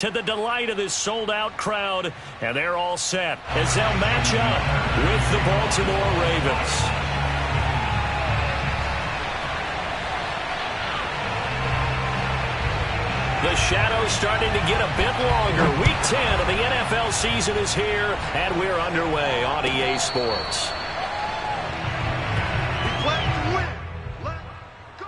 To the delight of this sold-out crowd, and they're all set as they'll match up with the Baltimore Ravens. The shadow's starting to get a bit longer. Week 10 of the NFL season is here, and we're underway on EA Sports. We play to win. Let's go.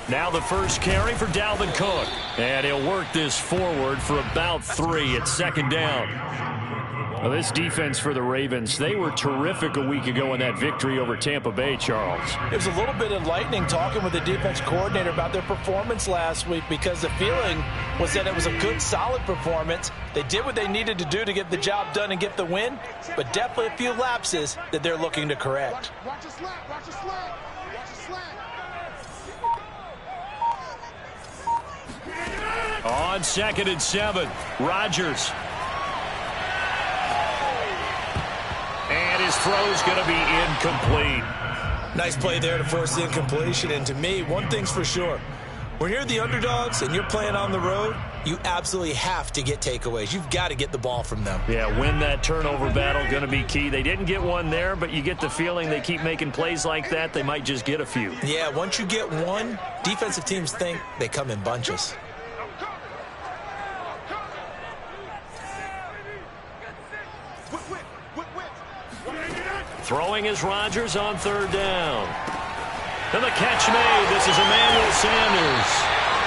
Now the first carry for Dalvin Cook. And he'll work this forward for about 3 at second down. Well, this defense for the Ravens, they were terrific a week ago in that victory over Tampa Bay, Charles. It was a little bit enlightening talking with the defense coordinator about their performance last week, because the feeling was that it was a good, solid performance. They did what they needed to do to get the job done and get the win, but definitely a few lapses that they're looking to correct. Watch the slap. Watch the slap. Watch the slap. On 2nd and 7, Rodgers. And his throw's going to be incomplete. Nice play there to force the incompletion. And to me, one thing's for sure. When you're the underdogs and you're playing on the road, you absolutely have to get takeaways. You've got to get the ball from them. Yeah, win that turnover battle, going to be key. They didn't get one there, but you get the feeling they keep making plays like that, they might just get a few. Yeah, once you get one, defensive teams think they come in bunches. Throwing is Rodgers on 3rd down. And the catch made. This is Emmanuel Sanders.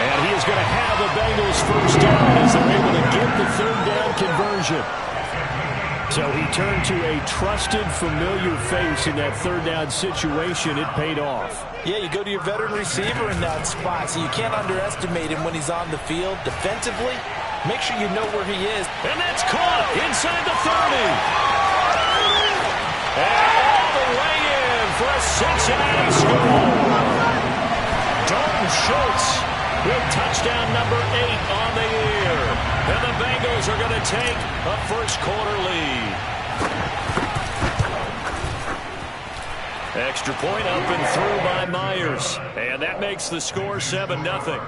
And he is going to have the Bengals first down as they're able to get the 3rd down conversion. So he turned to a trusted, familiar face in that 3rd down situation. It paid off. Yeah, you go to your veteran receiver in that spot, so you can't underestimate him when he's on the field. Defensively, make sure you know where he is. And that's caught inside the 30. And all the way in for a Cincinnati score. Dalton Schultz with touchdown number 8 on the year. And the Bengals are going to take a first-quarter lead. Extra point up and through by Myers. And that makes the score 7-0.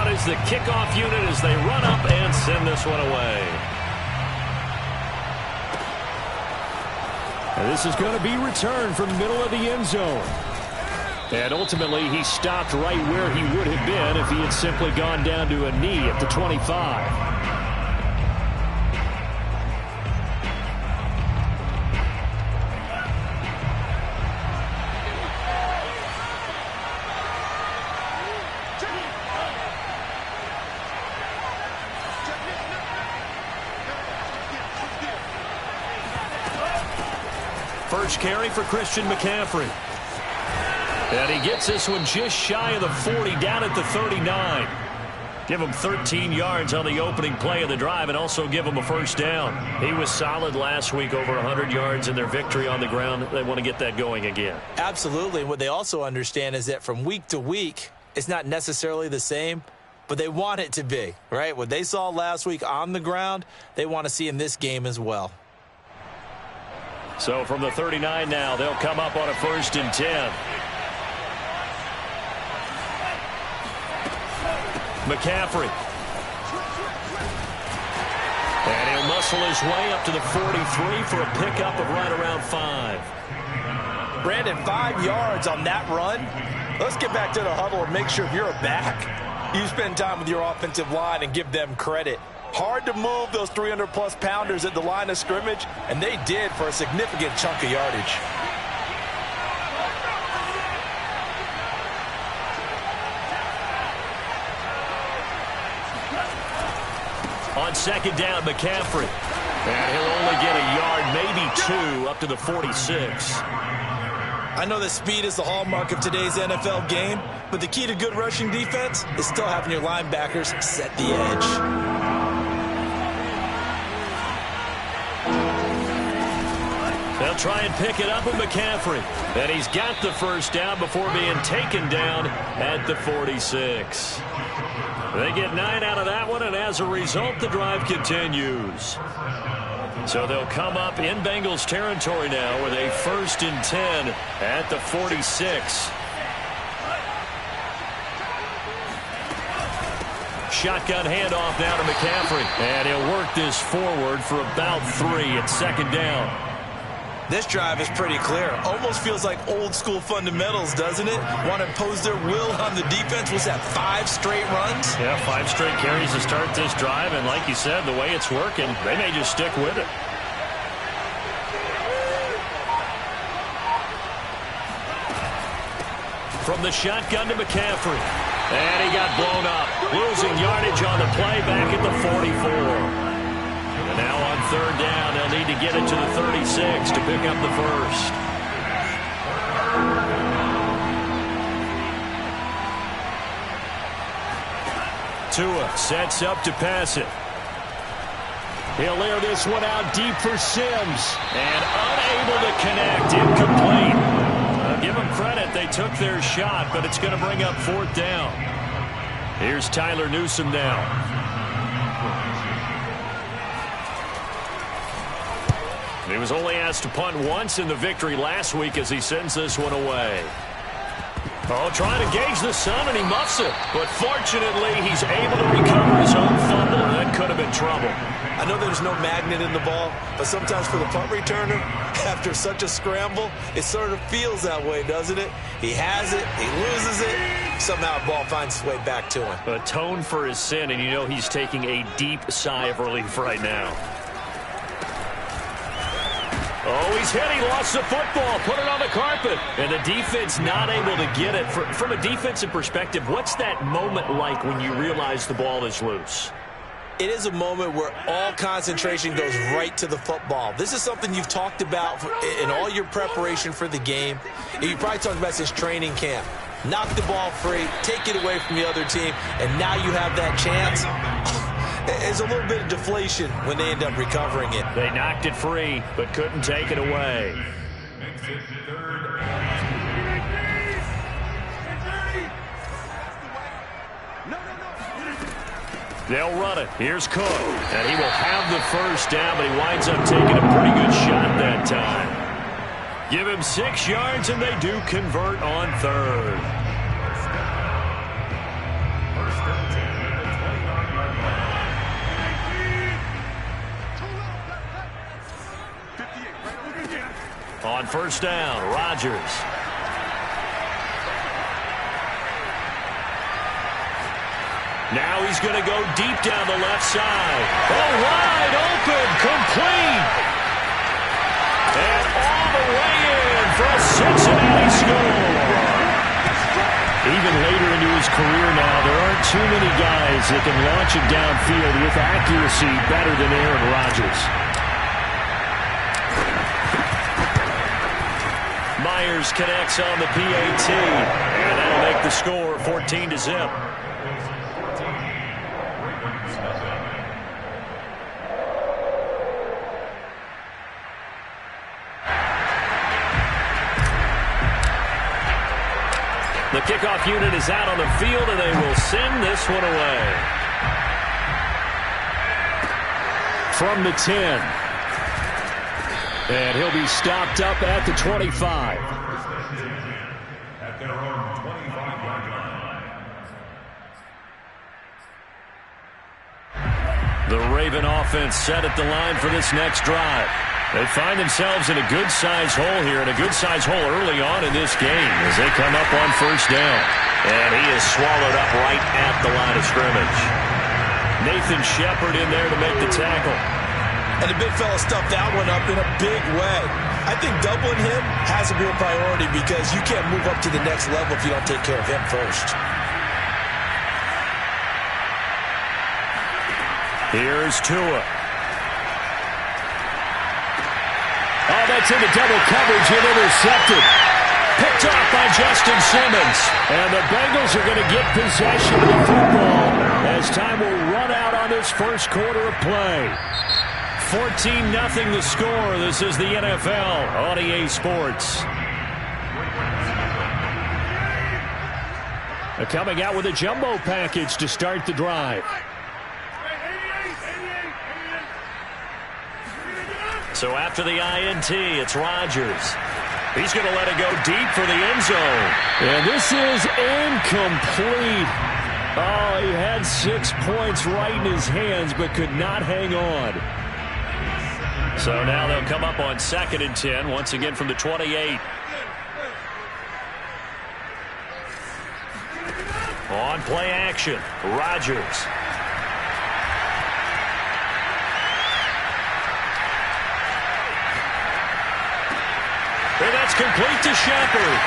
Is the kickoff unit as they run up and send this one away. And this is going to be returned from the middle of the end zone. And ultimately, he stopped right where he would have been if he had simply gone down to a knee at the 25. First carry for Christian McCaffrey. And he gets this one just shy of the 40, down at the 39. Give him 13 yards on the opening play of the drive and also give him a first down. He was solid last week, over 100 yards in their victory on the ground. They want to get that going again. Absolutely. What they also understand is that from week to week, it's not necessarily the same, but they want it to be, right? What they saw last week on the ground, they want to see in this game as well. So from the 39 now, they'll come up on a 1st and 10. McCaffrey. And he'll muscle his way up to the 43 for a pickup of right around 5. Brandon, 5 yards on that run. Let's get back to the huddle and make sure if you're a back, you spend time with your offensive line and give them credit. Hard to move those 300-plus pounders at the line of scrimmage, and they did for a significant chunk of yardage. On second down, McCaffrey. And he'll only get a yard, maybe 2, up to the 46. I know that speed is the hallmark of today's NFL game, but the key to good rushing defense is still having your linebackers set the edge. They'll try and pick it up with McCaffrey. And he's got the first down before being taken down at the 46. They get 9 out of that one, and as a result, the drive continues. So they'll come up in Bengals territory now with a 1st and 10 at the 46. Shotgun handoff now to McCaffrey. And he'll work this forward for about 3 at second down. This drive is pretty clear. Almost feels like old school fundamentals, doesn't it? Want to impose their will on the defense. Was that 5 straight runs? Yeah, 5 straight carries to start this drive. And like you said, the way it's working, they may just stick with it. From the shotgun to McCaffrey. And he got blown up. Losing yardage on the play back at the 44. And now on 3rd down, they'll need to get it to the 36 to pick up the first. Tua sets up to pass it. He'll air this one out deep for Sims. And unable to connect, incomplete. Give them credit, they took their shot, but it's going to bring up 4th down. Here's Tyler Newsome now. He was only asked to punt once in the victory last week as he sends this one away. Oh, trying to gauge the sun, and he muffs it. But fortunately, he's able to recover his own fumble, and that could have been trouble. I know there's no magnet in the ball, but sometimes for the punt returner, after such a scramble, it sort of feels that way, doesn't it? He has it, he loses it, somehow the ball finds its way back to him. Atone for his sin, and you know he's taking a deep sigh of relief right now. Oh, he's hit. He lost the football. Put it on the carpet. And the defense not able to get it. From a defensive perspective, what's that moment like when you realize the ball is loose? It is a moment where all concentration goes right to the football. This is something you've talked about in all your preparation for the game. You probably talked about since training camp. Knock the ball free, take it away from the other team, and now you have that chance. There's a little bit of deflation when they end up recovering it. They knocked it free, but couldn't take it away. They'll run it. Here's Cook. And he will have the first down, but he winds up taking a pretty good shot that time. Give him 6 yards, and they do convert on 3rd. On 1st down, Rodgers. Now he's going to go deep down the left side. Oh, wide open, complete. And all the way in for a Cincinnati score. Even later into his career now, there aren't too many guys that can launch it downfield with accuracy better than Aaron Rodgers. Myers connects on the PAT, and that'll make the score 14-0. The kickoff unit is out on the field, and they will send this one away. From the 10. And he'll be stopped up at the 25. At their own 25-yard line. The Raven offense set at the line for this next drive. They find themselves in a good-sized hole here, and a good-sized hole early on in this game as they come up on 1st down. And he is swallowed up right at the line of scrimmage. Nathan Shepard in there to make the tackle. And the big fella stuffed that one up in a big way. I think doubling him has to be a priority because you can't move up to the next level if you don't take care of him first. Here's Tua. Oh, that's into double coverage and intercepted. Picked off by Justin Simmons. And the Bengals are going to get possession of the football as time will run out on this first quarter of play. 14-0 the score. This is the NFL on EA Sports. Coming out with a jumbo package to start the drive. So after the INT, it's Rodgers. He's going to let it go deep for the end zone. And this is incomplete. Oh, he had 6 points right in his hands, but could not hang on. So now they'll come up on 2nd and 10, once again from the 28. On play action, Rodgers. And that's complete to Shepard.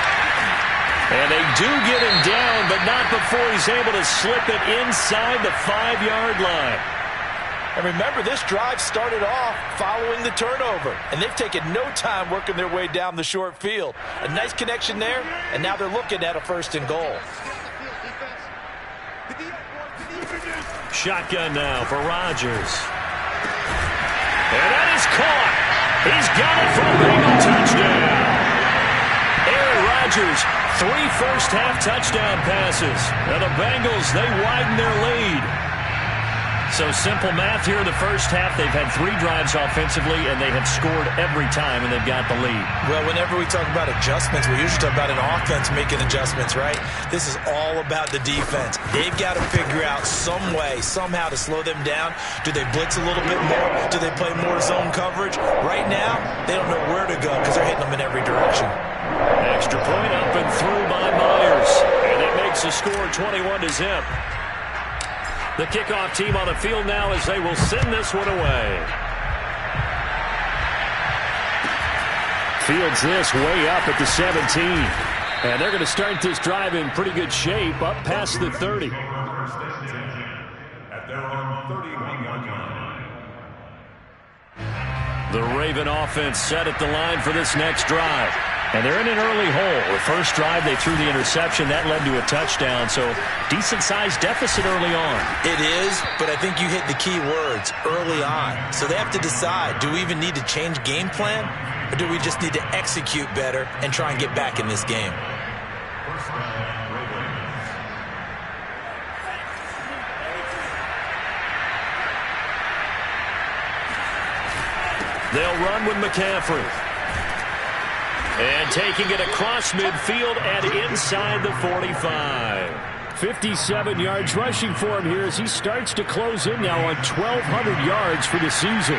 And they do get him down, but not before he's able to slip it inside the 5-yard line. And remember, this drive started off following the turnover, and they've taken no time working their way down the short field. A nice connection there, and now they're looking at a 1st and goal. Shotgun now for Rodgers. And that is caught. He's got it for a Bengal touchdown. Aaron Rodgers, 3 first-half touchdown passes. And the Bengals, they widen their lead. So simple math here in the first half. They've had 3 drives offensively, and they have scored every time, and they've got the lead. Well, whenever we talk about adjustments, we usually talk about an offense making adjustments, right? This is all about the defense. They've got to figure out some way, somehow to slow them down. Do they blitz a little bit more? Do they play more zone coverage? Right now, they don't know where to go because they're hitting them in every direction. Extra point up and through by Myers. And it makes the score 21-0. The kickoff team on the field now as they will send this one away. Fields this way up at the 17. And they're going to start this drive in pretty good shape up past the 30. The Raven offense set at the line for this next drive. And they're in an early hole. The first drive, they threw the interception. That led to a touchdown. So decent-sized deficit early on. It is, but I think you hit the key words, early on. So they have to decide, do we even need to change game plan? Or do we just need to execute better and try and get back in this game? They'll run with McCaffrey. And taking it across midfield and inside the 45. 57 yards rushing for him here as he starts to close in now on 1,200 yards for the season.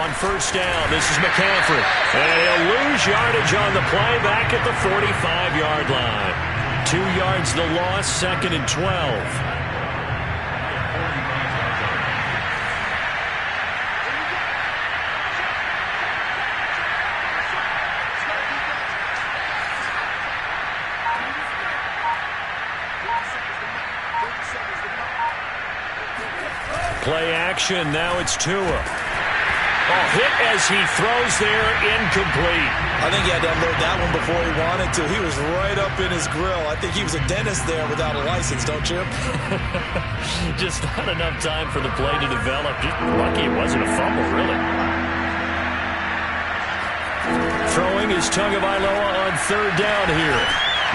On first down, this is McCaffrey. And he'll lose yardage on the play back at the 45-yard line. 2 yards the loss, 2nd and 12. Play action, now it's Tua. Oh, hit as he throws there, incomplete. I think he had to unload that one before he wanted to. He was right up in his grill. I think he was a dentist there without a license, don't you? Just not enough time for the play to develop. Just lucky it wasn't a fumble, really. Throwing is Tagovailoa on 3rd down here.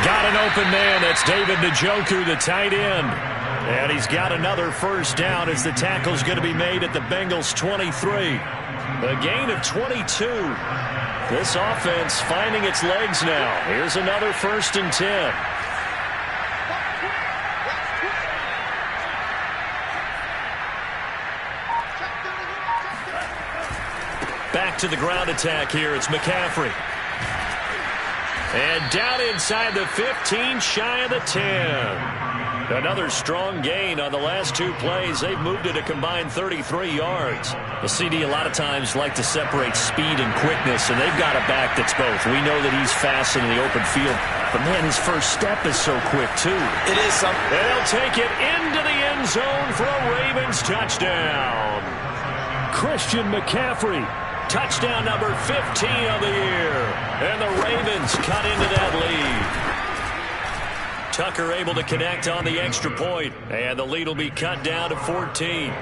Got an open man. That's David Njoku, the tight end. And he's got another first down as the tackle's going to be made at the Bengals 23. A gain of 22. This offense finding its legs now. Here's another 1st and 10. Back to the ground attack here. It's McCaffrey. And down inside the 15, shy of the 10. Another strong gain on the last 2 plays. They've moved it a combined 33 yards. The CD a lot of times like to separate speed and quickness, and they've got a back that's both. We know that he's fast in the open field, but man, his first step is so quick too. It is something. And they'll take it into the end end zone for a Ravens touchdown. Christian McCaffrey, touchdown number 15 of the year. And the Ravens cut into that lead. Tucker able to connect on the extra point, and the lead will be cut down to 14.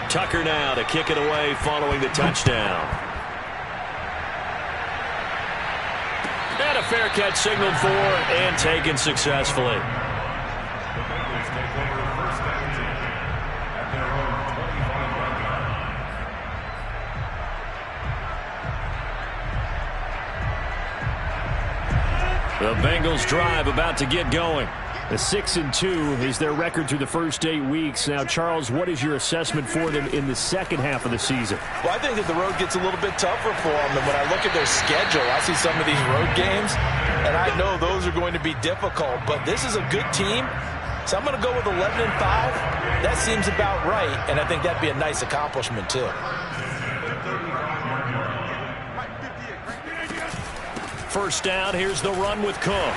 Tucker now to kick it away following the touchdown. And a fair catch signaled for and taken successfully. The Bengals drive about to get going. A 6-2 is their record through the first 8 weeks. Now, Charles, what is your assessment for them in the second half of the season? Well, I think that the road gets a little bit tougher for them. And when I look at their schedule, I see some of these road games, and I know those are going to be difficult. But this is a good team, so I'm going to go with 11-5. That seems about right, and I think that'd be a nice accomplishment, too. First down, here's the run with Cook.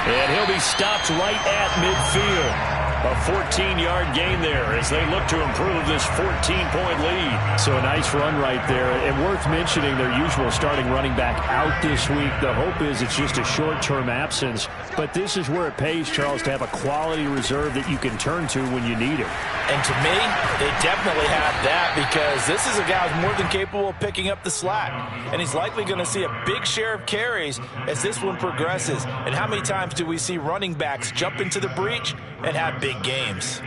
And he'll be stopped right at midfield. A 14-yard gain there as they look to improve this 14-point lead. So a nice run right there. And worth mentioning their usual starting running back out this week. The hope is it's just a short-term absence. But this is where it pays, Charles, to have a quality reserve that you can turn to when you need it. And to me, they definitely have that because this is a guy who's more than capable of picking up the slack. And he's likely going to see a big share of carries as this one progresses. And how many times do we see running backs jump into the breach and have big games?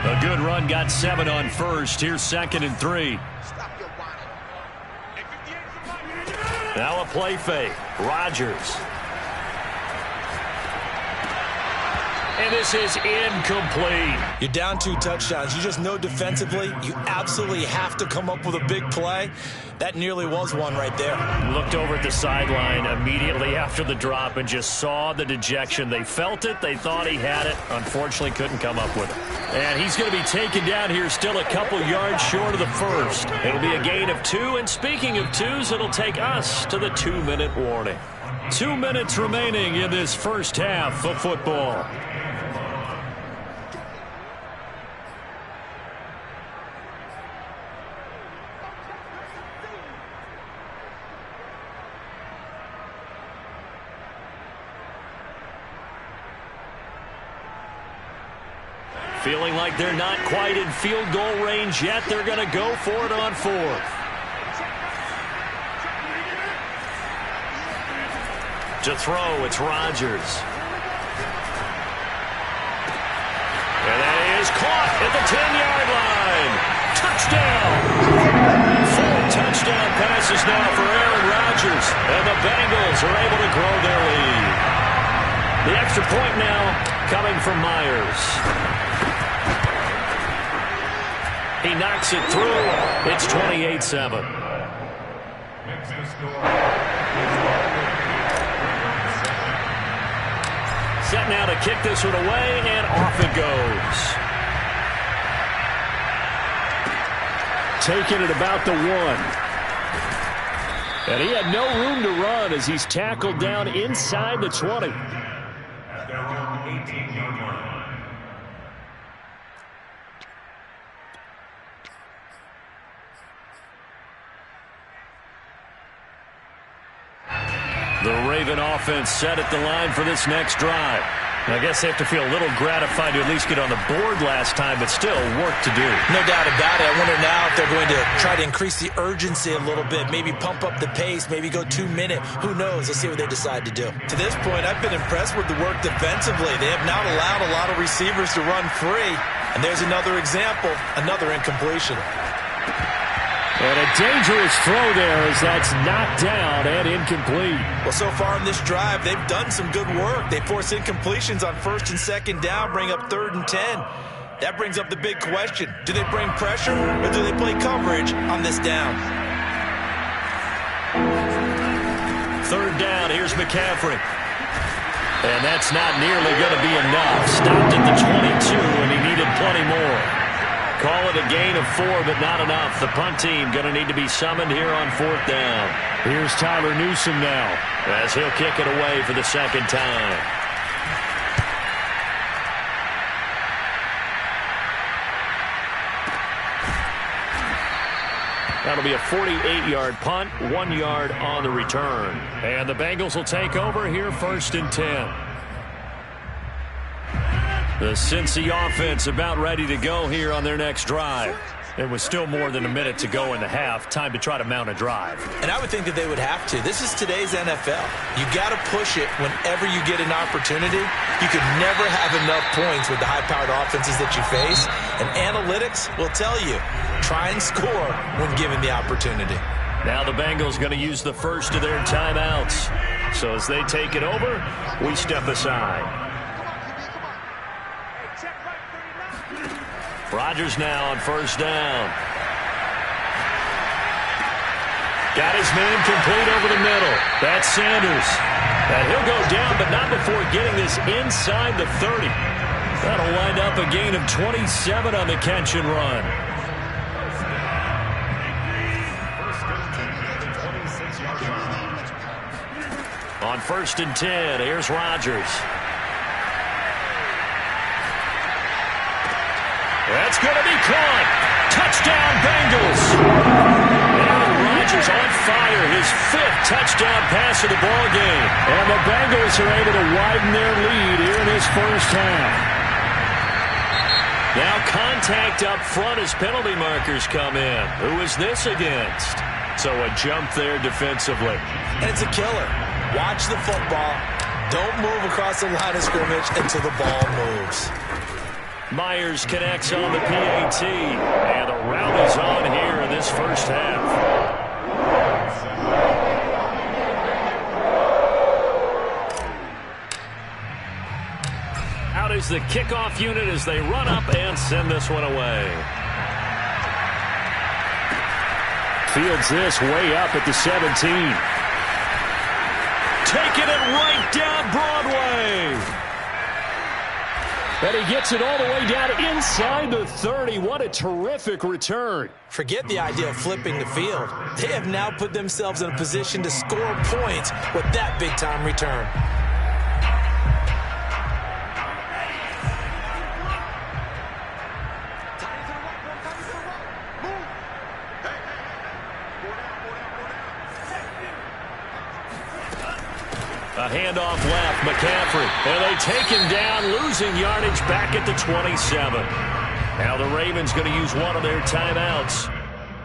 A good run, got 7 on first. Here's 2nd and 3. Now a play fake. Rodgers. And this is incomplete. You're down 2 touchdowns. You just know defensively you absolutely have to come up with a big play. That nearly was one right there. Looked over at the sideline immediately after the drop and just saw the dejection. They felt it. They thought he had it. Unfortunately, couldn't come up with it. And he's going to be taken down here still a couple yards short of the first. It'll be a gain of 2. And speaking of 2s, it'll take us to the 2-minute warning. 2 minutes remaining in this first half of football. Feeling like they're not quite in field goal range yet. They're going to go for it on 4th. To throw, it's Rodgers. And that is caught at the 10-yard line. Touchdown! 4 touchdown passes now for Aaron Rodgers. And the Bengals are able to grow their lead. The extra point now coming from Myers. He knocks it through. It's 28-7. Set now to kick this one away, and off it goes. Taking it about the 1. And he had no room to run as he's tackled down inside the 20. At their own 18-yard line. The Raven offense set at the line for this next drive. I guess they have to feel a little gratified to at least get on the board last time, but still work to do. No doubt about it. I wonder now if they're going to try to increase the urgency a little bit, maybe pump up the pace, maybe go 2-minute. Who knows? Let's see what they decide to do. To this point, I've been impressed with the work defensively. They have not allowed a lot of receivers to run free. And there's another example, another incompletion. And a dangerous throw there as that's knocked down and incomplete. Well, so far in this drive, they've done some good work. They force incompletions on 1st and 2nd down, bring up 3rd and 10. That brings up the big question. Do they bring pressure or do they play coverage on this down? 3rd down, here's McCaffrey. And that's not nearly going to be enough. Stopped at the 22, and he needed plenty more. call it a gain of 4, but not enough. The punt team going to need to be summoned here on 4th down. Here's Tyler Newsome now, as he'll kick it away for the second time. That'll be a 48-yard punt, 1 yard on the return. And the Bengals will take over here 1st and 10. The Cincy offense about ready to go here on their next drive. It was still more than a minute to go in the half. Time to try to mount a drive. And I would think that they would have to. This is today's NFL. You got to push it whenever you get an opportunity. You could never have enough points with the high-powered offenses that you face. And analytics will tell you, try and score when given the opportunity. Now the Bengals going to use the first of their timeouts. So as they take it over, we step aside. Rodgers now on 1st down. Got his man complete over the middle. That's Sanders. And he'll go down, but not before getting this inside the 30. That'll wind up a gain of 27 on the catch and run. On 1st and 10, here's Rodgers. That's going to be caught. Touchdown, Bengals. Aaron Rodgers on fire. His 5th touchdown pass of the ball game. And the Bengals are able to widen their lead here in this first half. Now contact up front as penalty markers come in. Who is this against? So a jump there defensively. And it's a killer. Watch the football. Don't move across the line of scrimmage until the ball moves. Myers connects on the PAT, and the rout is on here in this first half. Out is the kickoff unit as they run up and send this one away. Fields this way up at the 17. Taking it right down Broadway. And he gets it all the way down inside the 30. What a terrific return. Forget the idea of flipping the field. They have now put themselves in a position to score points with that big-time return. A handoff left, McCaffrey. And they take him down, losing yardage back at the 27. Now the Ravens going to use one of their timeouts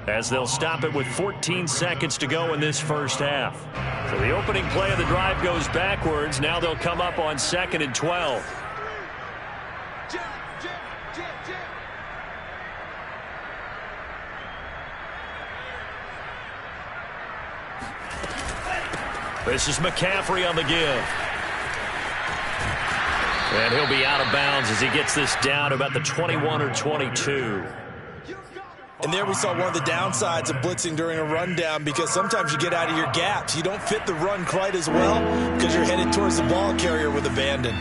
as they'll stop it with 14 seconds to go in this first half. So the opening play of the drive goes backwards. Now they'll come up on 2nd and 12. This is McCaffrey on the give. And he'll be out of bounds as he gets this down to about the 21 or 22. And there we saw one of the downsides of blitzing during a rundown, because sometimes you get out of your gaps. You don't fit the run quite as well because you're headed towards the ball carrier with abandon.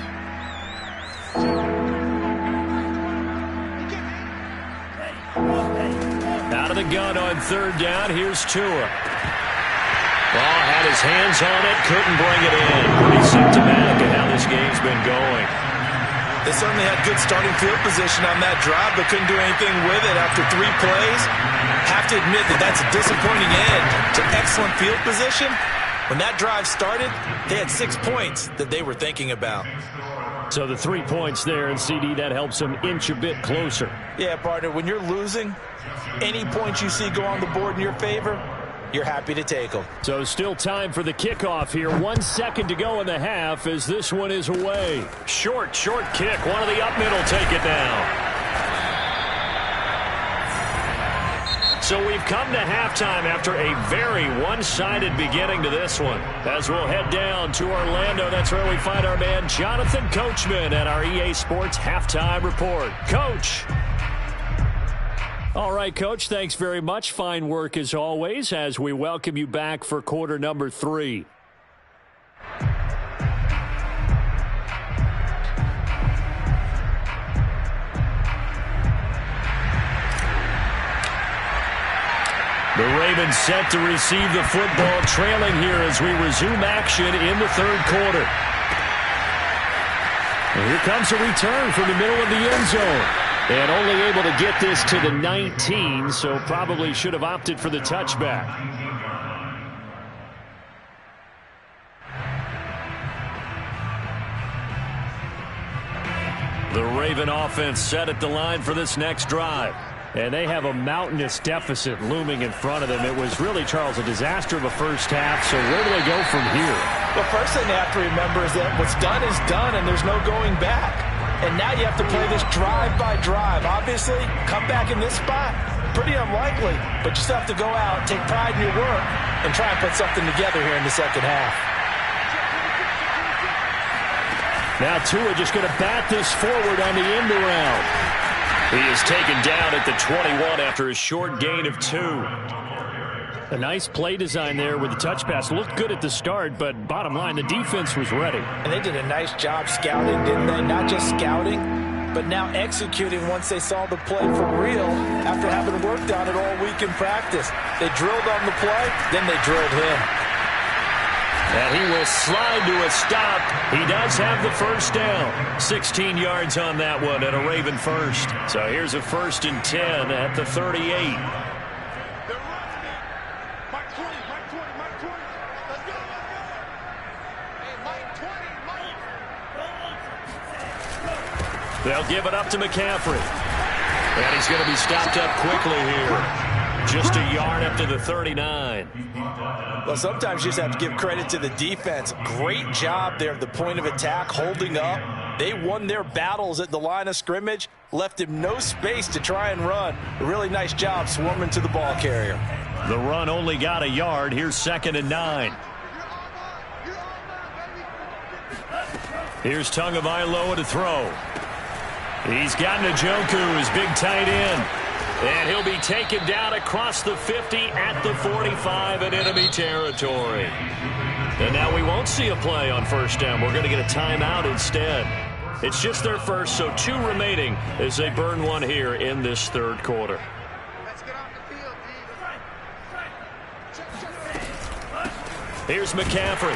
Out of the gun on 3rd down. Here's Tua. Ball had his hands on it, couldn't bring it in. Pretty symptomatic of how this game's been going. They certainly had good starting field position on that drive, but couldn't do anything with it after 3 plays. Have to admit that that's a disappointing end to excellent field position. When that drive started, they had 6 points that they were thinking about. So the 3 points there, and CD, that helps them inch a bit closer. Yeah, partner, when you're losing, any points you see go on the board in your favor, you're happy to take them. So still time for the kickoff here. 1 second to go in the half as this one is away. Short kick. One of the up middle take it down. So we've come to halftime after a very one-sided beginning to this one. As we'll head down to Orlando, that's where we find our man Jonathan Coachman at our EA Sports Halftime Report. Coach. All right, Coach, thanks very much. Fine work as always as we welcome you back for quarter number 3. Ravens set to receive the football, trailing here as we resume action in the third quarter. And here comes a return from the middle of the end zone. And only able to get this to the 19, so probably should have opted for the touchback. The Raven offense set at the line for this next drive. And they have a mountainous deficit looming in front of them. It was really, Charles, a disaster of a first half, so where do they go from here? The first thing they have to remember is that what's done is done, and there's no going back. And now you have to play this drive by drive. Obviously, come back in this spot, pretty unlikely, but you still have to go out, take pride in your work, and try and put something together here in the second half. Now Tua just going to bat this forward on the end around. He is taken down at the 21 after a short gain of 2. A nice play design there with the touch pass. Looked good at the start, but bottom line, the defense was ready. And they did a nice job scouting, didn't they? Not just scouting, but now executing once they saw the play for real after having worked on it all week in practice. They drilled on the play, then they drilled him. And he will slide to a stop. He does have the first down. 16 yards on that one and a Raven first. So here's a 1st and 10 at the 38. They'll give it up to McCaffrey. And he's going to be stopped up quickly here. Just a yard up to the 39. Well, sometimes you just have to give credit to the defense. Great job there at the point of attack, holding up. They won their battles at the line of scrimmage, left him no space to try and run. A really nice job swarming to the ball carrier. The run only got a yard. Here's 2nd and 9. Here's Tagovailoa to throw. He's got Njoku, his big tight end. And he'll be taken down across the 50 at the 45 in enemy territory. And now we won't see a play on first down. We're going to get a timeout instead. It's just their first, so 2 remaining as they burn one here in this third quarter. Here's McCaffrey.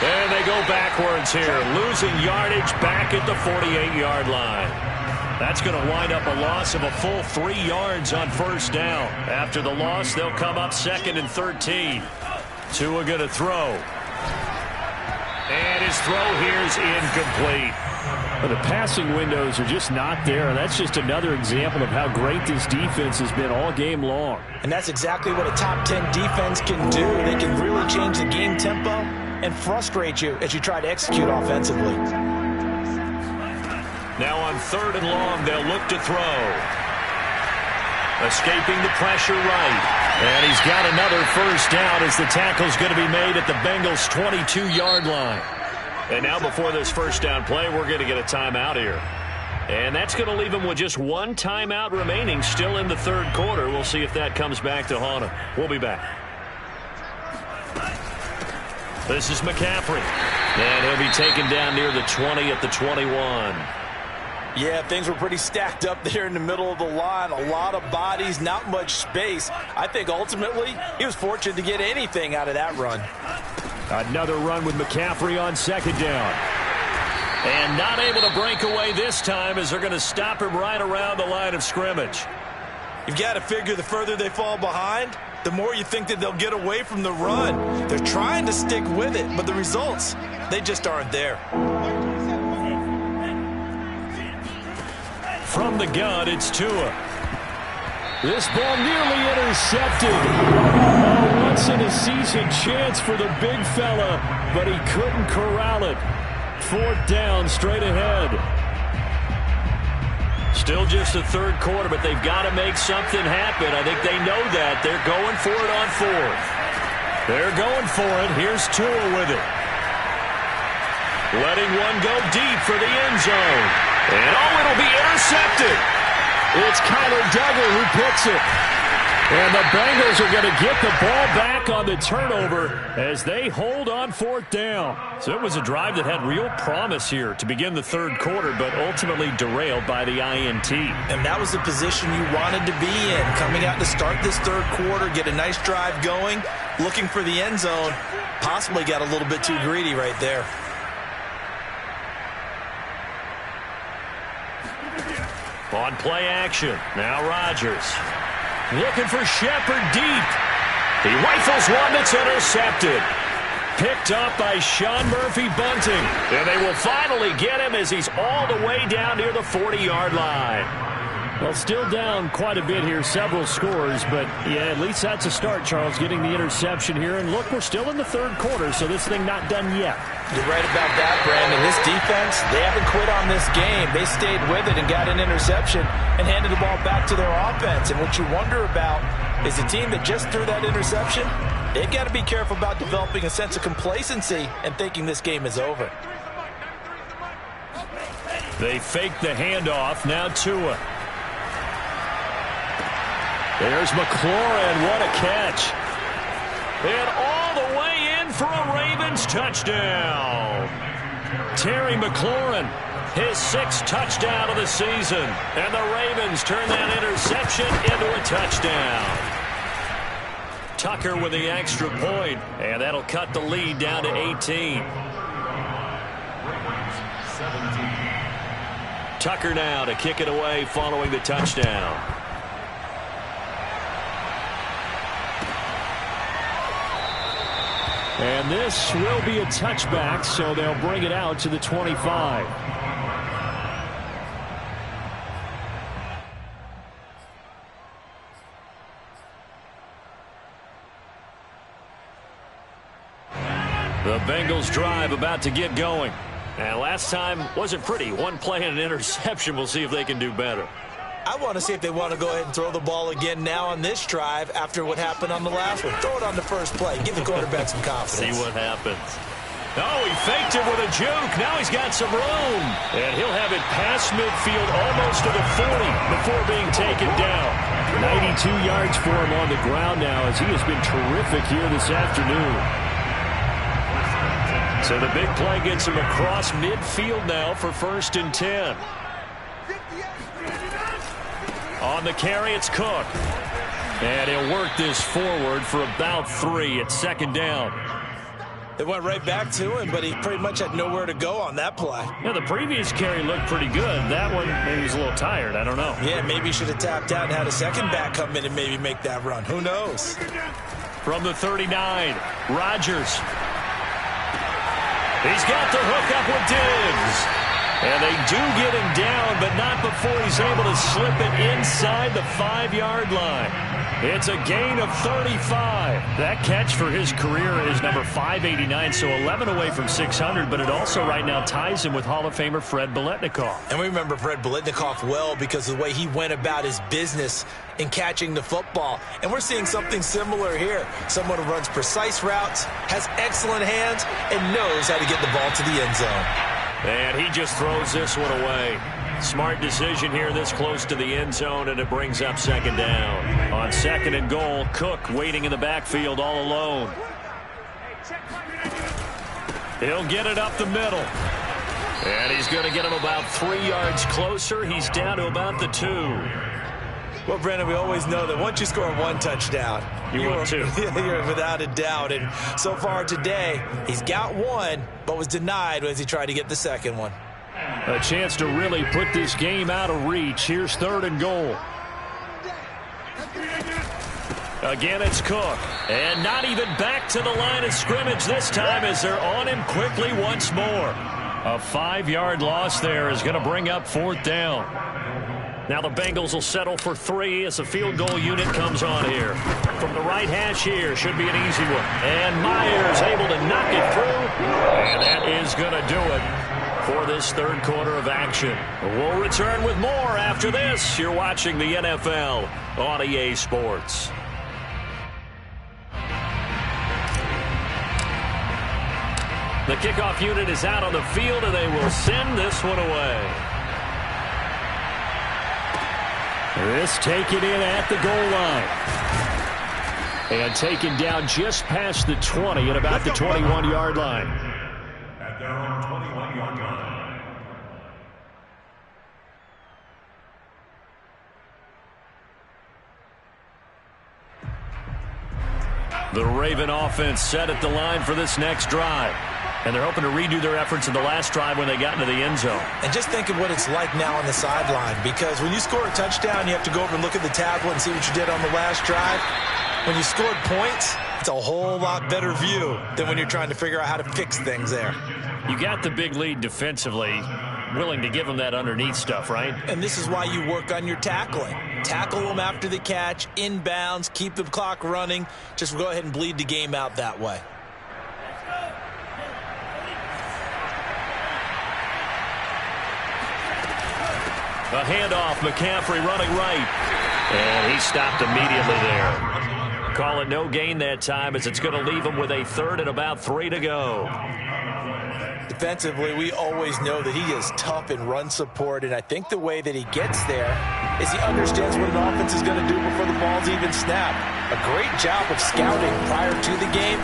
And they go backwards here, losing yardage back at the 48-yard line. That's going to wind up a loss of a full 3 yards on first down. After the loss, they'll come up 2nd and 13. Tua going to throw. And his throw here is incomplete. Well, the passing windows are just not there, and that's just another example of how great this defense has been all game long. And that's exactly what a top 10 defense can do. They can really change the game tempo and frustrate you as you try to execute offensively. Now on 3rd and long, they'll look to throw. Escaping the pressure right. And he's got another first down as the tackle's going to be made at the Bengals' 22-yard line. And now before this first down play, we're going to get a timeout here. And that's going to leave him with just 1 timeout remaining still in the third quarter. We'll see if that comes back to haunt him. We'll be back. This is McCaffrey. And he'll be taken down near the 20 at the 21. Yeah, things were pretty stacked up there in the middle of the line. A lot of bodies, not much space. I think ultimately he was fortunate to get anything out of that run. Another run with McCaffrey on 2nd down. And not able to break away this time as they're going to stop him right around the line of scrimmage. You've got to figure the further they fall behind, the more you think that they'll get away from the run. They're trying to stick with it, but the results, they just aren't there. From the gun, it's Tua. This ball nearly intercepted. A once-in-a-season chance for the big fella, but he couldn't corral it. 4th down, straight ahead. Still just the third quarter, but they've got to make something happen. I think they know that. They're going for it on 4th. They're going for it. Here's Tua with it. Letting one go deep for the end zone. And it'll be intercepted. It's Kyler Duggar who picks it. And the Bengals are going to get the ball back on the turnover as they hold on 4th down. So it was a drive that had real promise here to begin the third quarter, but ultimately derailed by the INT. And that was the position you wanted to be in, coming out to start this third quarter, get a nice drive going, looking for the end zone. Possibly got a little bit too greedy right there. On play action, now Rodgers. Looking for Shepard deep. He rifles one that's intercepted. Picked up by Sean Murphy-Bunting. And they will finally get him as he's all the way down near the 40-yard line. Well, still down quite a bit here, several scores, but yeah, at least that's a start, Charles, getting the interception here. And look, we're still in the third quarter, so this thing not done yet. You're right about that, Brandon. This defense, they haven't quit on this game. They stayed with it and got an interception and handed the ball back to their offense. And what you wonder about is the team that just threw that interception, they've got to be careful about developing a sense of complacency and thinking this game is over. They fake the handoff, now Tua. There's McLaurin, what a catch. And all the way in for a Ravens touchdown. Terry McLaurin, his 6th touchdown of the season. And the Ravens turn that interception into a touchdown. Tucker with the extra point, and that'll cut the lead down to 18. Tucker now to kick it away following the touchdown. And this will be a touchback, so they'll bring it out to the 25. The Bengals drive about to get going. And last time wasn't pretty. One play and an interception. We'll see if they can do better. I want to see if they want to go ahead and throw the ball again now on this drive after what happened on the last one. Throw it on the first play. Give the quarterback some confidence. See what happens. Oh, he faked it with a juke. Now he's got some room. And he'll have it past midfield almost to the 40 before being taken down. 92 yards for him on the ground now as he has been terrific here this afternoon. So the big play gets him across midfield now for 1st and 10. On the carry, it's Cook. And he'll work this forward for about 3 at 2nd down. It went right back to him, but he pretty much had nowhere to go on that play. Yeah, the previous carry looked pretty good. That one, maybe he's a little tired. I don't know. Yeah, maybe he should have tapped out and had a second back come in and maybe make that run. Who knows? From the 39, Rodgers. He's got the hook up with Diggs. And they do get him down, but not before he's able to slip it inside the 5-yard line. It's a gain of 35. That catch for his career is number 589, so 11 away from 600, but it also right now ties him with Hall of Famer Fred Biletnikoff. And we remember Fred Biletnikoff well because of the way he went about his business in catching the football. And we're seeing something similar here. Someone who runs precise routes, has excellent hands, and knows how to get the ball to the end zone. And he just throws this one away. Smart decision here this close to the end zone, and it brings up 2nd down. On 2nd and goal, Cook waiting in the backfield all alone. He'll get it up the middle. And he's going to get him about 3 yards closer. He's down to about the 2. Well, Brandon, we always know that once you score 1 touchdown, you're 2. You're without a doubt. And so far today, he's got 1, but was denied as he tried to get the 2nd one. A chance to really put this game out of reach. Here's 3rd and goal. Again, it's Cook. And not even back to the line of scrimmage this time as they're on him quickly once more. A 5-yard loss there is going to bring up 4th down. Now the Bengals will settle for 3 as the field goal unit comes on here. From the right hash here, should be an easy one. And Myers able to knock it through. And that is going to do it for this third quarter of action. We'll return with more after this. You're watching the NFL on EA Sports. The kickoff unit is out on the field, and they will send this one away. This taken in at the goal line. And taken down just past the 20 at about the 21-yard line. At their own 21-yard line. The Raven offense set at the line for this next drive. And they're hoping to redo their efforts in the last drive when they got into the end zone. And just think of what it's like now on the sideline, because when you score a touchdown, you have to go over and look at the tablet and see what you did on the last drive. When you scored points, it's a whole lot better view than when you're trying to figure out how to fix things there. You got the big lead defensively, willing to give them that underneath stuff, right? And this is why you work on your tackling. Tackle them after the catch, inbounds, keep the clock running. Just go ahead and bleed the game out that way. A handoff, McCaffrey running right. And he stopped immediately there. Call it no gain that time, as it's going to leave him with a third and about 3 to go. Defensively, we always know that he is tough in run support, and I think the way that he gets there is he understands what an offense is going to do before the ball's even snapped. A great job of scouting prior to the game,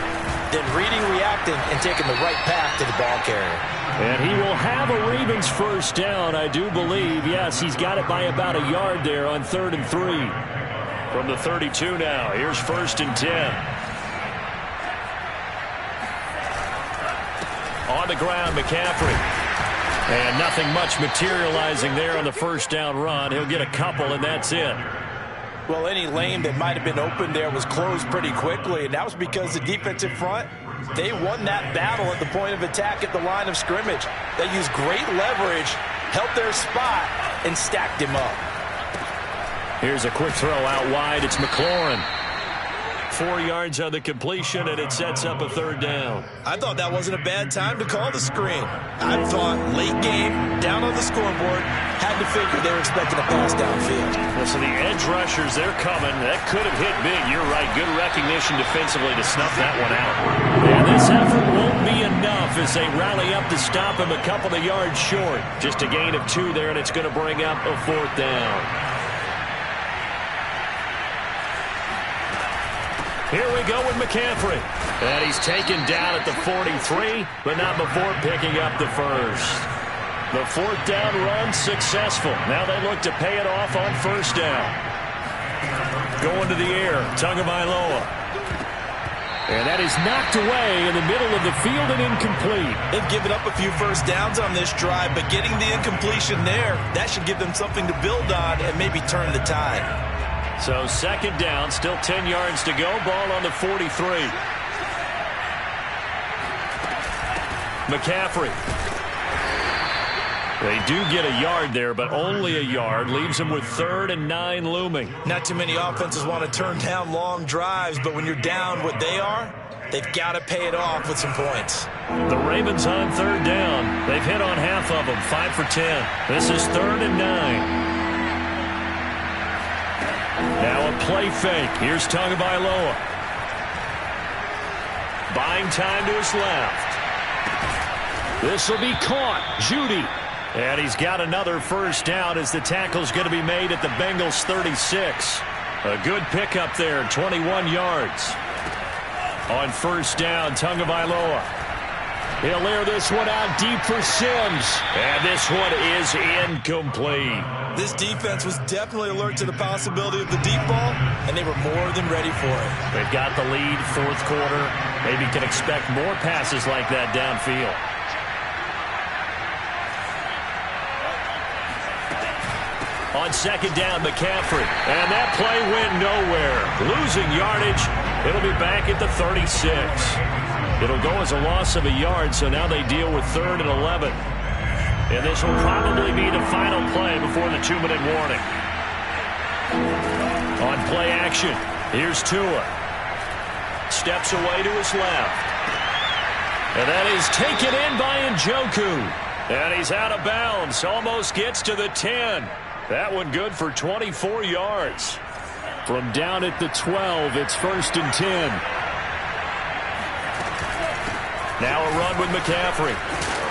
then reading, reacting, and taking the right path to the ball carrier. And he will have a Ravens first down, I do believe. Yes, he's got it by about a yard there on 3rd and 3. From the 32 now, here's 1st and 10. On the ground, McCaffrey. And nothing much materializing there on the first down run. He'll get a couple, and that's it. Well, any lane that might have been open there was closed pretty quickly, and that was because the defensive front, they won that battle at the point of attack at the line of scrimmage. They used great leverage, held their spot, and stacked him up. Here's a quick throw out wide. It's McLaurin. 4 yards on the completion, and it sets up a 3rd down. I thought that wasn't a bad time to call the screen. I thought late game, down on the scoreboard, had to figure they were expecting a pass downfield. Well, so the edge rushers, they're coming. That could have hit big. You're right. Good recognition defensively to snuff that one out. And this effort won't be enough as they rally up to stop him a couple of yards short. Just a gain of 2 there, and it's going to bring up a 4th down. Here we go with McCaffrey. And he's taken down at the 43, but not before picking up the first. The 4th down run successful. Now they look to pay it off on 1st down. Going to the air, Tagovailoa. And that is knocked away in the middle of the field and incomplete. They've given up a few first downs on this drive, but getting the incompletion there, that should give them something to build on and maybe turn the tide. So 2nd down, still 10 yards to go. Ball on the 43. McCaffrey. They do get a yard there, but only a yard. Leaves them with 3rd and 9 looming. Not too many offenses want to turn down long drives, but when you're down what they are, they've got to pay it off with some points. The Ravens on 3rd down. They've hit on half of them, 5 for 10. This is 3rd and 9. Now a play fake. Here's Tagovailoa. Buying time to his left. This will be caught. Judy. And he's got another first down as the tackle's going to be made at the Bengals 36. A good pickup there, 21 yards. On 1st down, Tagovailoa. He'll air this one out deep for Sims. And this one is incomplete. This defense was definitely alert to the possibility of the deep ball, and they were more than ready for it. They've got the lead, 4th quarter. Maybe can expect more passes like that downfield. On 2nd down, McCaffrey. And that play went nowhere. Losing yardage. It'll be back at the 36. It'll go as a loss of a yard, so now they deal with 3rd and 11. And this will probably be the final play before the 2-minute warning. On play action, here's Tua. Steps away to his left. And that is taken in by Njoku. And he's out of bounds. Almost gets to the 10. That one good for 24 yards. From down at the 12, it's 1st and 10. Now a run with McCaffrey.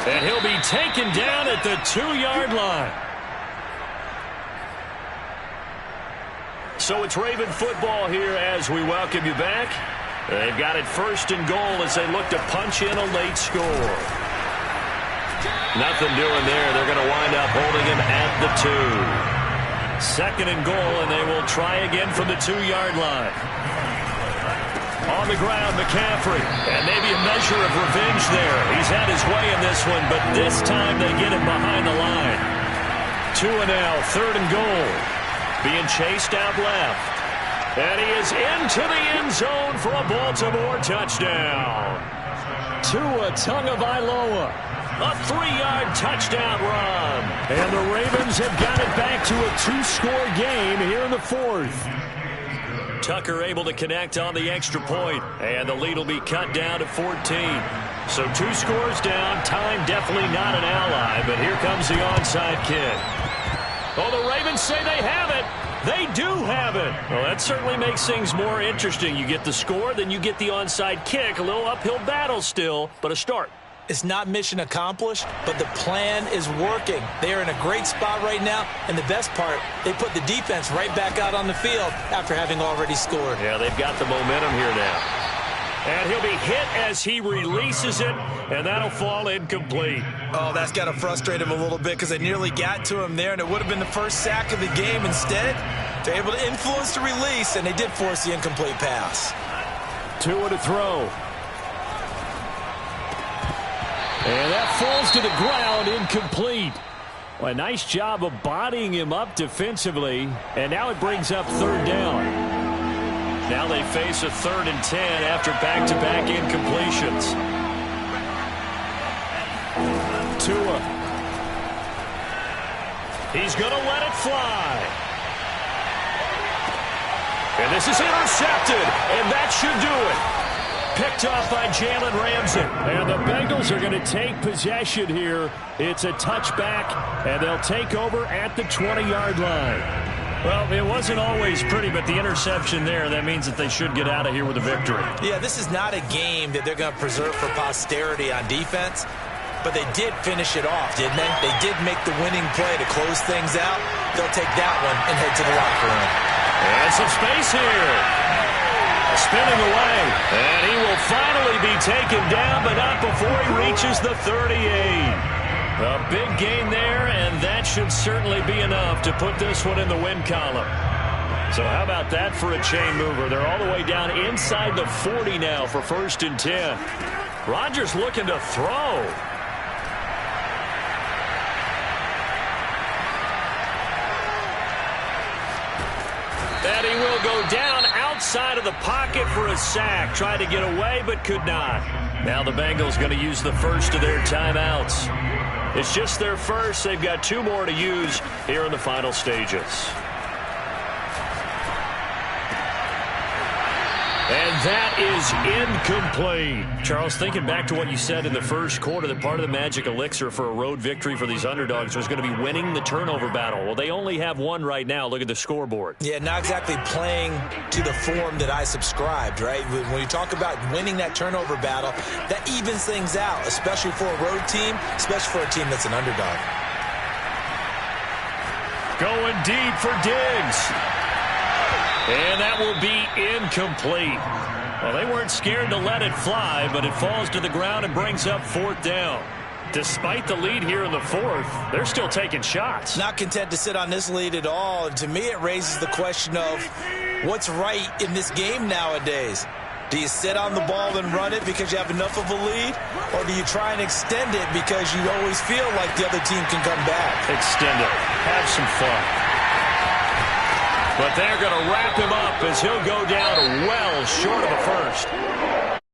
And he'll be taken down at the 2-yard line. So it's Raven football here as we welcome you back. They've got it 1st and goal as they look to punch in a late score. Nothing doing there. They're going to wind up holding him at the 2. 2nd and goal, and they will try again from the 2-yard line. On the ground, McCaffrey, and maybe a measure of revenge there. He's had his way in this one, but this time they get him behind the line. 2 and now, 3rd and goal. Being chased out left. And he is into the end zone for a Baltimore touchdown. Tua Tagovailoa, a 3-yard touchdown run. And the Ravens have got it back to a 2-score game here in the 4th. Tucker able to connect on the extra point, and the lead will be cut down to 14. So 2 scores down, time definitely not an ally, but here comes the onside kick. Oh, the Ravens say they have it. They do have it. Well, that certainly makes things more interesting. You get the score, then you get the onside kick. A little uphill battle still, but a start. It's not mission accomplished, but the plan is working. They are in a great spot right now, and the best part, they put the defense right back out on the field after having already scored. Yeah, they've got the momentum here now. And he'll be hit as he releases it, and that'll fall incomplete. Oh, that's got to frustrate him a little bit because they nearly got to him there, and it would have been the first sack of the game. Instead, they're able to influence the release, and they did force the incomplete pass. Tua to throw. And that falls to the ground, incomplete. Well, a nice job of bodying him up defensively, and now it brings up 3rd down. Now they face a 3rd and 10 after back-to-back incompletions. Tua. He's going to let it fly. And this is intercepted, and that should do it. Picked off by Jalen Ramsey. And the Bengals are going to take possession here. It's a touchback, and they'll take over at the 20-yard line. Well, it wasn't always pretty, but the interception there, that means that they should get out of here with a victory. Yeah, this is not a game that they're going to preserve for posterity on defense, but they did finish it off, didn't they? They did make the winning play to close things out. They'll take that one and head to the locker room. And some space here. Spinning away, and he will finally be taken down, but not before he reaches the 38. A big gain there, and that should certainly be enough to put this one in the win column. So how about that for a chain mover? They're all the way down inside the 40 now for 1st and 10. Rodgers looking to throw. And he will go down outside of the pocket for a sack. Tried to get away, but could not. Now the Bengals going to use the first of their timeouts. It's just their first. They've got 2 more to use here in the final stages. And that is incomplete. Charles, thinking back to what you said in the first quarter, that part of the magic elixir for a road victory for these underdogs was going to be winning the turnover battle. Well, they only have 1 right now. Look at the scoreboard. Yeah, not exactly playing to the form that I subscribed, right? When you talk about winning that turnover battle, that evens things out, especially for a road team, especially for a team that's an underdog. Going deep for Diggs. And that will be incomplete. Well, they weren't scared to let it fly, but it falls to the ground and brings up 4th down. Despite the lead here in the 4th, they're still taking shots. Not content to sit on this lead at all. And to me, it raises the question of what's right in this game nowadays. Do you sit on the ball and run it because you have enough of a lead? Or do you try and extend it because you always feel like the other team can come back? Extend it. Have some fun. But they're going to wrap him up as he'll go down well short of a first.